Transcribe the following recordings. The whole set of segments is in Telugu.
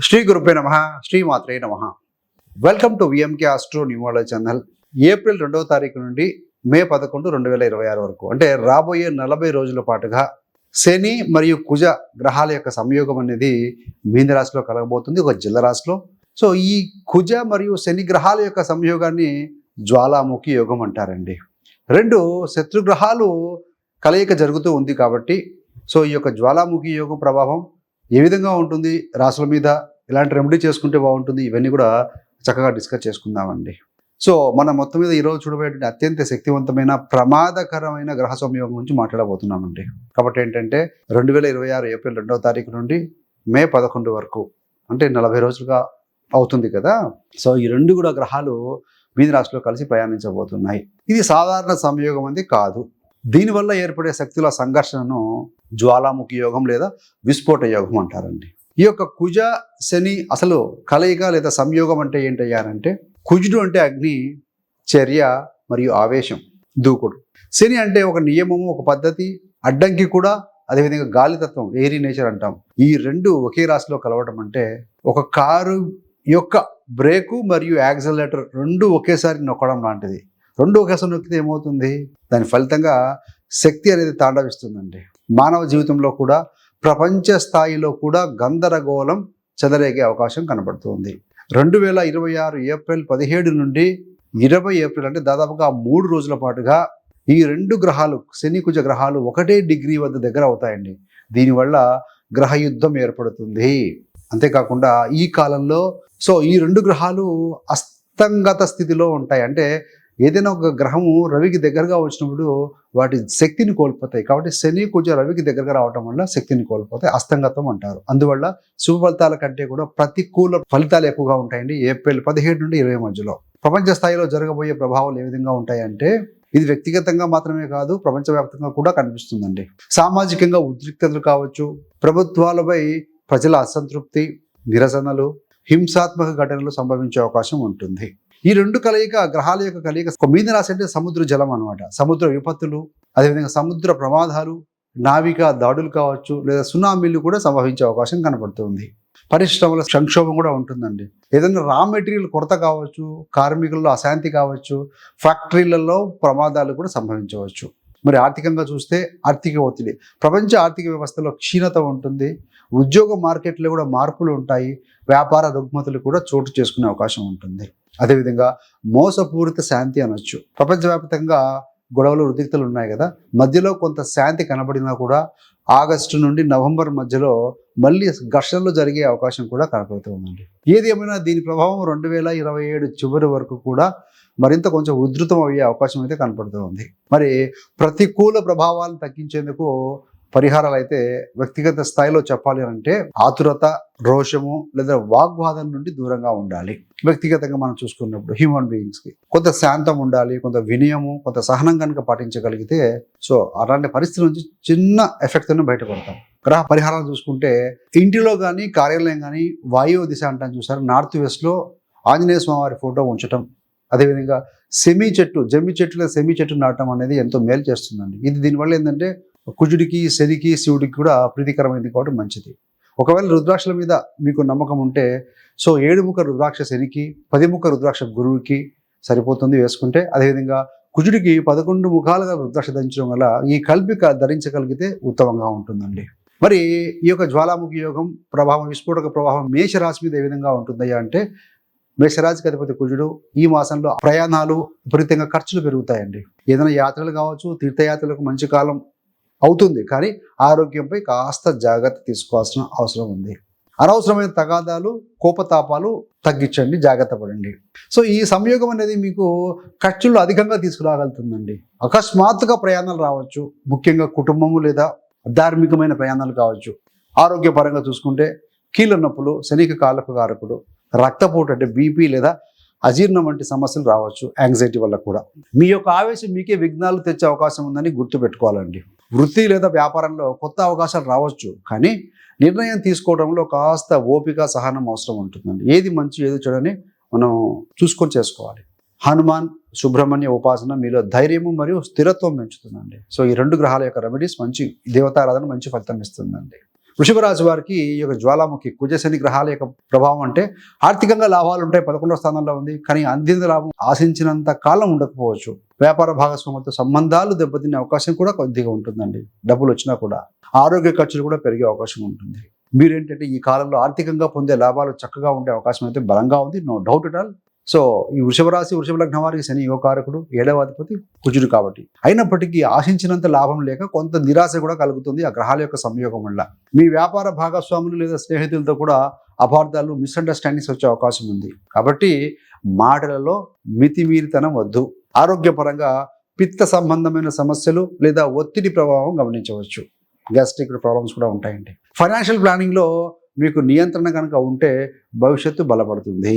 శ్రీ గురుపే నమః, శ్రీ మాత్రే నమః. Welcome to VMK astro numerology channel. April 2వ తారీఖు నుండి మే 11, 2026 వరకు అంటే రాబోయే 40 రోజుల పాటుగా శని మరియు కుజ గ్రహాల యొక్క సంయోగం అనేది మీన రాశిలో కలగబోతుంది, ఒక జల రాశిలో. సో ఈ కుజ మరియు శని గ్రహాల యొక్క సంయోగాన్ని జ్వాలాముఖి యోగం అంటారండి. రెండు శత్రుగ్రహాలు కలయిక జరుగుతూ ఉంది కాబట్టి సో ఈ యొక్క జ్వాలాముఖి యోగం ప్రభావం ఏ విధంగా ఉంటుంది రాశుల మీద, ఇలాంటి రెమెడీ చేసుకుంటే బాగుంటుంది, ఇవన్నీ కూడా చక్కగా డిస్కస్ చేసుకుందామండి. సో మనం మొత్తం మీద ఈరోజు చూడబోయేటువంటి అత్యంత శక్తివంతమైన ప్రమాదకరమైన గ్రహ సంయోగం గురించి మాట్లాడబోతున్నామండి. కాబట్టి ఏంటంటే 2026 ఏప్రిల్ 2వ తారీఖు నుండి మే 11 వరకు అంటే 40 రోజులుగా అవుతుంది కదా. సో ఈ రెండు కూడా గ్రహాలు మీన రాశిలో కలిసి ప్రయాణించబోతున్నాయి. ఇది సాధారణ సంయోగం అనేది కాదు. దీనివల్ల ఏర్పడే శక్తుల సంఘర్షణను జ్వాలాముఖి యోగం లేదా విస్ఫోట యోగం అంటారండి. ఈ యొక్క కుజ శని అసలు కలయిక లేదా సంయోగం అంటే ఏంటయ్యారంటే, కుజుడు అంటే అగ్ని, చర్య మరియు ఆవేశం, దూకుడు. శని అంటే ఒక నియమము, ఒక పద్ధతి, అడ్డంకి కూడా, అదేవిధంగా గాలితత్వం, ఎయిరీ నేచర్ అంటాం. ఈ రెండు ఒకే రాశిలో కలవడం అంటే ఒక కారు యొక్క బ్రేకు మరియు యాక్సిలరేటర్ రెండు ఒకేసారి నొక్కడం లాంటిది. రెండు ఒకేసారి నొక్కితే ఏమవుతుంది, దాని ఫలితంగా శక్తి అనేది తాండవిస్తుందండి. మానవ జీవితంలో కూడా ప్రపంచ స్థాయిలో కూడా గందరగోళం చెదరేగే అవకాశం కనబడుతుంది. 2026 ఏప్రిల్ 17 నుండి 20 ఏప్రిల్ అంటే దాదాపుగా 3 రోజుల పాటుగా ఈ రెండు గ్రహాలు, శని కుజ గ్రహాలు 1 డిగ్రీ వద్ద దగ్గర అవుతాయండి. దీనివల్ల గ్రహ యుద్ధం ఏర్పడుతుంది. అంతేకాకుండా ఈ కాలంలో సో ఈ రెండు గ్రహాలు అస్తంగత స్థితిలో ఉంటాయి. అంటే ఏదైనా ఒక గ్రహము రవికి దగ్గరగా వచ్చినప్పుడు వాటి శక్తిని కోల్పోతాయి. కాబట్టి శని కుజ రవికి దగ్గరగా రావటం వల్ల శక్తిని కోల్పోతాయి, అస్తంగతం అంటారు. అందువల్ల శుభ ఫలితాల కంటే కూడా ప్రతికూల ఫలితాలు ఎక్కువగా ఉంటాయండి ఏప్రిల్ 17 నుండి 20 మధ్యలో. ప్రపంచ స్థాయిలో జరగబోయే ప్రభావాలు ఏ విధంగా ఉంటాయంటే, ఇది వ్యక్తిగతంగా మాత్రమే కాదు, ప్రపంచవ్యాప్తంగా కూడా కనిపిస్తుందండి. సామాజికంగా ఉద్రిక్తతలు కావచ్చు, ప్రభుత్వాలపై ప్రజల అసంతృప్తి, నిరసనలు, హింసాత్మక ఘటనలు సంభవించే అవకాశం ఉంటుంది. ఈ రెండు కలయిక, గ్రహాల యొక్క కలయిక, మీన రాశి అంటే సముద్ర జలం అనమాట. సముద్ర విపత్తులు, అదేవిధంగా సముద్ర ప్రమాదాలు, నావిక దాడులు కావచ్చు, లేదా సునామీలు కూడా సంభవించే అవకాశం కనబడుతుంది. పరిశ్రమల సంక్షోభం కూడా ఉంటుందండి. ఏదైనా రా మెటీరియల్ కొరత కావచ్చు, కార్మికుల్లో అశాంతి కావచ్చు, ఫ్యాక్టరీలలో ప్రమాదాలు కూడా సంభవించవచ్చు. మరి ఆర్థికంగా చూస్తే ఆర్థిక ఒత్తిడి, ప్రపంచ ఆర్థిక వ్యవస్థలో క్షీణత ఉంటుంది, ఉద్యోగ మార్కెట్లో కూడా మార్పులు ఉంటాయి, వ్యాపార రుగ్మతులు కూడా చోటు చేసుకునే అవకాశం ఉంటుంది. అదేవిధంగా మోసపూరిత శాంతి అనొచ్చు. ప్రపంచవ్యాప్తంగా గొడవలు, ఉద్రిక్తలు ఉన్నాయి కదా, మధ్యలో కొంత శాంతి కనబడినా కూడా ఆగస్టు నుండి నవంబర్ మధ్యలో మళ్ళీ ఘర్షణలు జరిగే అవకాశం కూడా కనబడుతుందండి. ఏది ఏమైనా దీని ప్రభావం 2027 చివరి వరకు కూడా మరింత కొంచెం ఉధృతం అయ్యే అవకాశం అయితే కనపడుతూ ఉంది. మరి ప్రతికూల ప్రభావాలను తగ్గించేందుకు పరిహారాలు అయితే వ్యక్తిగత స్థాయిలో చెప్పాలి అంటే ఆతురత, రోషము లేదా వాగ్వాదం నుండి దూరంగా ఉండాలి. వ్యక్తిగతంగా మనం చూసుకున్నప్పుడు హ్యూమన్ బీయింగ్స్కి కొంత శాంతం ఉండాలి, కొంత వినయము, కొంత సహనం కనుక పాటించగలిగితే సో అలాంటి పరిస్థితి నుంచి చిన్న ఎఫెక్ట్ బయటపడతాం. గ్రహ పరిహారాలు చూసుకుంటే ఇంటిలో కానీ కార్యాలయం కానీ వాయువ్య దిశ అంటాను చూసారు, నార్త్ వెస్ట్లో ఆంజనేయ స్వామివారి ఫోటో ఉంచటం, అదేవిధంగా జమ్మి చెట్టు లేదా సెమీ చెట్టు నాటడం అనేది ఎంతో మేలు చేస్తుందండి. ఇది దీనివల్ల ఏంటంటే కుజుడికి, శనికి, శివుడికి కూడా ప్రీతికరమైంది కాబట్టి మంచిది. ఒకవేళ రుద్రాక్షల మీద మీకు నమ్మకం ఉంటే సో 7 ముఖ రుద్రాక్ష శనికి, 10 ముఖ రుద్రాక్ష గురువుకి సరిపోతుంది వేసుకుంటే. అదేవిధంగా కుజుడికి 11 ముఖాలుగా రుద్రాక్ష ధరించడం వల్ల ఈ కల్పిక ధరించగలిగితే ఉత్తమంగా ఉంటుందండి. మరి ఈ యొక్క జ్వాలాముఖి యోగం ప్రభావం, విస్ఫోటక ప్రభావం మేషరాశి మీద ఏ విధంగా ఉంటుందయ్యా అంటే, మేషరాశికి అధిపతి కుజుడు. ఈ మాసంలో ప్రయాణాలు, విపరీతంగా ఖర్చులు పెరుగుతాయండి. ఏదైనా యాత్రలు కావచ్చు, తీర్థయాత్రలకు మంచి కాలం అవుతుంది, కానీ ఆరోగ్యంపై కాస్త జాగ్రత్త తీసుకోవాల్సిన అవసరం ఉంది. అనవసరమైన తగాదాలు, కోపతాపాలు తగ్గించండి, జాగ్రత్త పడండి. సో ఈ సంయోగం అనేది మీకు ఖర్చులు అధికంగా తీసుకురాగలుగుతుందండి. అకస్మాత్తుగా ప్రయాణాలు రావచ్చు, ముఖ్యంగా కుటుంబము లేదా ధార్మికమైన ప్రయాణాలు కావచ్చు. ఆరోగ్యపరంగా చూసుకుంటే కీళ్ళ నొప్పులు, శనికి కాళ్ళకు కారకుడు, రక్తపోటు అంటే బీపీ లేదా అజీర్ణం వంటి సమస్యలు రావచ్చు, యాంగ్జైటీ వల్ల కూడా. మీ యొక్క ఆవేశం మీకే విఘ్నాలు తెచ్చే అవకాశం ఉందని గుర్తుపెట్టుకోవాలండి. వృత్తి లేదా వ్యాపారంలో కొత్త అవకాశాలు రావచ్చు, కానీ నిర్ణయం తీసుకోవడంలో కాస్త ఓపిక, సహనం అవసరం ఉంటుందండి. ఏది మంచి, ఏది చెడని మనం చూసుకొని చేసుకోవాలి. హనుమాన్, సుబ్రహ్మణ్య ఉపాసన మీలో ధైర్యము మరియు స్థిరత్వం పెంచుతుందండి. సో ఈ రెండు గ్రహాల యొక్క రెమెడీస్ మంచి దేవతారాధన మంచి ఫలితం ఇస్తుందండి. వృషభ రాశి వారికి ఈ యొక్క జ్వాలాముఖి కుజ శని గ్రహాల యొక్క ప్రభావం అంటే ఆర్థికంగా లాభాలు ఉంటాయి, 11వ స్థానంలో ఉంది. కానీ అందిన లాభం ఆశించినంత కాలం ఉండకపోవచ్చు. వ్యాపార భాగస్వాములతో సంబంధాలు దెబ్బతినే అవకాశం కూడా కొద్దిగా ఉంటుందండి. డబ్బులు వచ్చినా కూడా ఆరోగ్య ఖర్చులు కూడా పెరిగే అవకాశం ఉంటుంది. మీరేంటంటే ఈ కాలంలో ఆర్థికంగా పొందే లాభాలు చక్కగా ఉండే అవకాశం అయితే బలంగా ఉంది, no doubt at all. So ఈ వృషభ రాశి వృషభ లగ్నం వారికి శని యువకారకుడు, 7వ అధిపతి కుజుడు కాబట్టి అయినప్పటికీ ఆశించినంత లాభం లేక కొంత నిరాశ కూడా కలుగుతుంది ఆ గ్రహాల యొక్క సంయోగం వల్ల. మీ వ్యాపార భాగస్వాములు లేదా స్నేహితులతో కూడా అపార్థాలు, మిస్అండర్స్టాండింగ్స్ వచ్చే అవకాశం ఉంది. కాబట్టి మాటలలో మితిమీరితనం వద్దు. ఆరోగ్యపరంగా పిత్త సంబంధమైన సమస్యలు లేదా ఒత్తిడి ప్రభావం గమనించవచ్చు. గ్యాస్ట్రిక్ ప్రాబ్లమ్స్ కూడా ఉంటాయండి. ఫైనాన్షియల్ ప్లానింగ్లో మీకు నియంత్రణ కనుక ఉంటే భవిష్యత్తు బలపడుతుంది.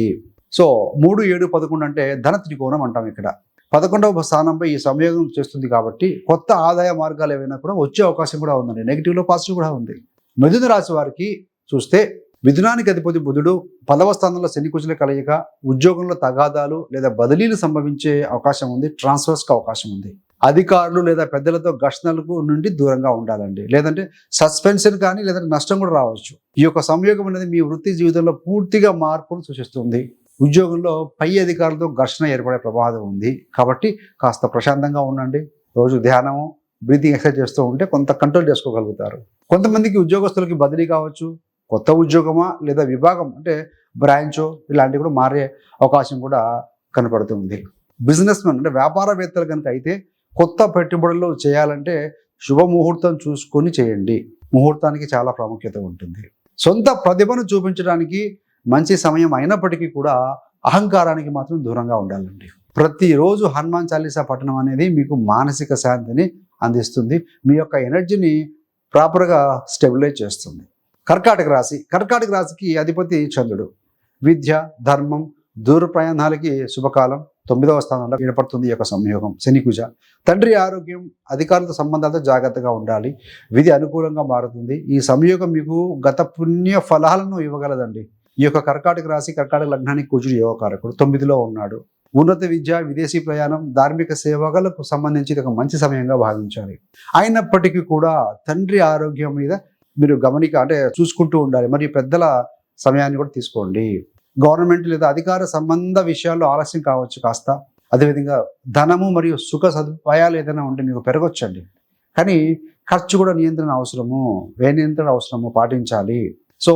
సో 3, 7, 11 అంటే ధన త్రికోణం అంటాం. ఇక్కడ 11వ స్థానంపై ఈ సంయోగం చేస్తుంది కాబట్టి కొత్త ఆదాయ మార్గాలు ఏవైనా కూడా వచ్చే అవకాశం కూడా ఉందండి. నెగిటివ్లో పాజిటివ్ కూడా ఉంది. మిథున రాశి వారికి చూస్తే మిథునానికి అధిపతి బుధుడు, 10వ స్థానంలో శని కుజుల కలయిక, ఉద్యోగంలో తగాదాలు లేదా బదిలీలు సంభవించే అవకాశం ఉంది. ట్రాన్స్ఫర్స్కి అవకాశం ఉంది. అధికారులు లేదా పెద్దలతో ఘర్షణలకు నుండి దూరంగా ఉండాలండి. లేదంటే సస్పెన్షన్ కానీ లేదంటే నష్టం కూడా రావచ్చు. ఈ యొక్క సంయోగం అనేది మీ వృత్తి జీవితంలో పూర్తిగా మార్పును సూచిస్తుంది. ఉద్యోగంలో పై అధికారులతో ఘర్షణ ఏర్పడే ప్రమాదం ఉంది. కాబట్టి కాస్త ప్రశాంతంగా ఉండండి. రోజు ధ్యానము, బ్రీతింగ్ ఎక్సర్సైజ్ చేస్తూ ఉంటే కొంత కంట్రోల్ చేసుకోగలుగుతారు. కొంతమందికి ఉద్యోగస్తులకి బదిలీ కావచ్చు, కొత్త ఉద్యోగమా లేదా విభాగం అంటే బ్రాంచో ఇలాంటివి కూడా మారే అవకాశం కూడా కనపడుతుంది. బిజినెస్ మెన్ అంటే వ్యాపారవేత్తలు కనుక అయితే కొత్త పెట్టుబడులు చేయాలంటే శుభముహూర్తం చూసుకొని చేయండి. ముహూర్తానికి చాలా ప్రాముఖ్యత ఉంటుంది. సొంత ప్రతిభను చూపించడానికి మంచి సమయం అయినప్పటికీ కూడా అహంకారానికి మాత్రం దూరంగా ఉండాలండి. ప్రతిరోజు హనుమాన్ చాలీసా పఠనం అనేది మీకు మానసిక శాంతిని అందిస్తుంది. మీ యొక్క ఎనర్జీని ప్రాపర్గా స్టెబిలైజ్ చేస్తుంది. కర్కాటక రాశికి అధిపతి చంద్రుడు. విద్య, ధర్మం, దూర ప్రయాణాలకి శుభకాలం. 9వ స్థానంలో ఏర్పడుతుంది ఈ యొక్క సంయోగం శని కుజ. తండ్రి ఆరోగ్యం, అధికారులతో సంబంధాలతో జాగ్రత్తగా ఉండాలి. విధి అనుకూలంగా మారుతుంది. ఈ సంయోగం మీకు గత పుణ్య ఫలాలను ఇవ్వగలదండి. ఈ యొక్క కర్కాటక లగ్నానికి కుజుడు యోగకారకుడు, 9లో ఉన్నాడు. ఉన్నత విద్య, విదేశీ ప్రయాణం, ధార్మిక సేవలకు సంబంధించి ఒక మంచి సమయంగా భావించాలి. అయినప్పటికీ కూడా తండ్రి ఆరోగ్యం మీద మీరు చూసుకుంటూ ఉండాలి. మరియు పెద్దల సమయాన్ని కూడా తీసుకోండి. గవర్నమెంట్ లేదా అధికార సంబంధ విషయాల్లో ఆలస్యం కావచ్చు కాస్త. అదేవిధంగా ధనము మరియు సుఖ సదుపాయాలు ఏదైనా ఉంటే మీకు పెరగొచ్చండి. కానీ ఖర్చు కూడా వ్యయ నియంత్రణ అవసరము పాటించాలి. సో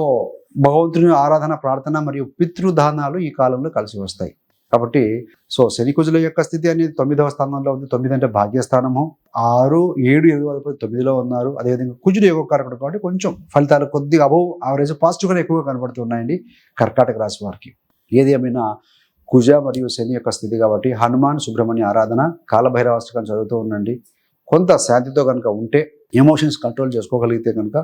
భగవంతుని ఆరాధన, ప్రార్థన మరియు పితృదానాలు ఈ కాలంలో కలిసి వస్తాయి. కాబట్టి శని కుజుల యొక్క స్థితి అనేది 9వ స్థానంలో ఉంది. 9 అంటే భాగ్యస్థానము. 6, 7, 8 9లో ఉన్నారు. అదేవిధంగా కుజుడు యోగకారకుడు కాబట్టి కొంచెం ఫలితాలు కొద్దిగా అబౌవ్ యావరేజ్ పాజిటివ్గానే ఎక్కువగా కనబడుతున్నాయండి కర్కాటక రాశి వారికి. ఏది ఏమైనా కుజ మరియు శని యొక్క స్థితి కాబట్టి హనుమాన్, సుబ్రహ్మణ్య ఆరాధన, కాలభైరవాష్టకం చదువుతూ ఉండండి. కొంత శాంతితో కనుక ఉంటే, ఎమోషన్స్ కంట్రోల్ చేసుకోగలిగితే కనుక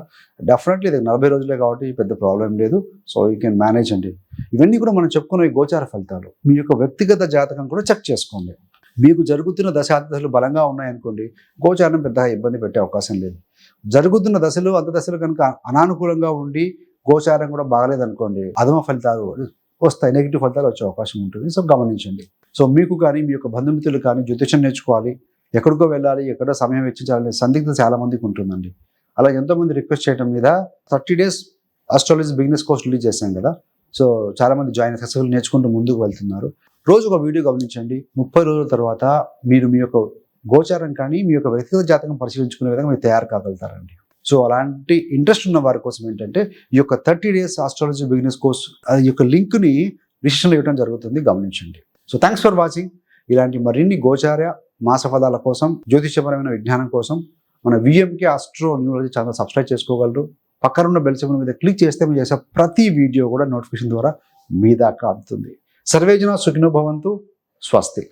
డెఫినెట్లీ ఇది 40 రోజులే కాబట్టి పెద్ద ప్రాబ్లం లేదు. సో యూ కెన్ మేనేజ్ అండి. ఇవన్నీ కూడా మనం చెప్పుకున్న ఈ గోచార ఫలితాలు. మీ యొక్క వ్యక్తిగత జాతకం కూడా చెక్ చేసుకోండి. మీకు జరుగుతున్న దశలు బలంగా ఉన్నాయనుకోండి, గోచారం పెద్దగా ఇబ్బంది పెట్టే అవకాశం లేదు. జరుగుతున్న దశలు, అంతదశలు కనుక అనానుకూలంగా ఉండి గోచారం కూడా బాగలేదనుకోండి, అధమ ఫలితాలు వస్తాయి, నెగిటివ్ ఫలితాలు వచ్చే అవకాశం ఉంటుంది. సో గమనించండి. సో మీకు కానీ మీ యొక్క బంధుమిత్రులు కానీ జ్యోతిషం నేర్చుకోవాలి, ఎక్కడికో వెళ్ళాలి, ఎక్కడో సమయం వెచ్చించాలని సందిగ్ధత చాలా మందికి ఉంటుందండి. అలా ఎంతోమంది రిక్వెస్ట్ చేయడం మీద 30 days astrology beginners course release చేశాం కదా. సో చాలామంది జాయిన్ సక్సెస్ఫుల్ నేర్చుకుంటూ ముందుకు వెళ్తున్నారు. రోజు ఒక వీడియో గమనించండి. 30 రోజుల తర్వాత మీరు మీ యొక్క గోచారం కానీ మీ యొక్క వ్యక్తిగత జాతకం పరిశీలించుకునే విధంగా మీరు తయారు కాగలుగుతారండి. సో అలాంటి ఇంట్రెస్ట్ ఉన్న వారి కోసం ఏంటంటే ఈ యొక్క 30 days ఆస్ట్రాలజీ బిగినర్స్ కోర్స్ ఈ యొక్క లింక్ని డిస్క్రిప్షన్లో ఇవ్వడం జరుగుతుంది, గమనించండి. So thanks for watching. ఇలాంటి మరిన్ని గోచార మాసఫలాల కోసం, జ్యోతిషపరమైన విజ్ఞానం కోసం మన VMK astro numerology channel subscribe చేసుకోగలరు. పక్కనున్న బెల్ సింబల్ మీద క్లిక్ చేస్తే మీరు చేసే ప్రతి వీడియో కూడా నోటిఫికేషన్ ద్వారా మీ దాకా అందుతుంది. సర్వేజన సుఖినో భవంతు. స్వస్తి.